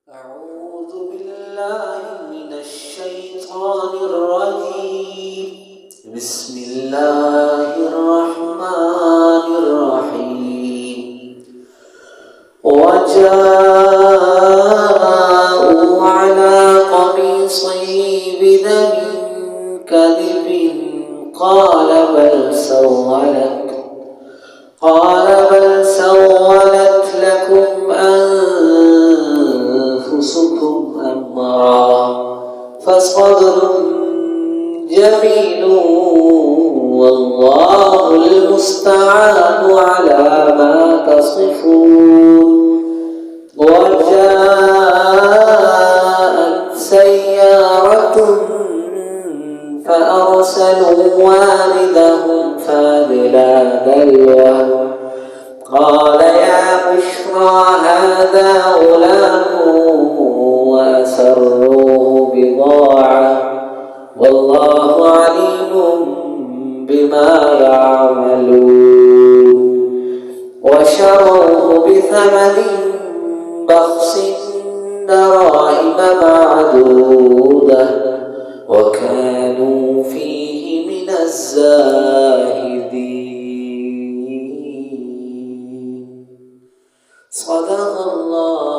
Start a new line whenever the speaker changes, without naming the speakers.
أعوذ بالله من الشيطان الرجيم. بسم الله الرحمن الرحيم. وجاءوا على قميصه بدم كذب قال بل سولت لكم أنفسكم أمرا فصبر جميل والله المستعان على ما تصفون. وجاءت سيارة فأرسلوا واردهم فأدلى دلوه قال يا بشرى هذا غلام وأسروه بضاعة والله عليم بما يعملون. وشروه بثمن بخس دراهم معدودة وكانوا فيه من الزاهدين. صدق الله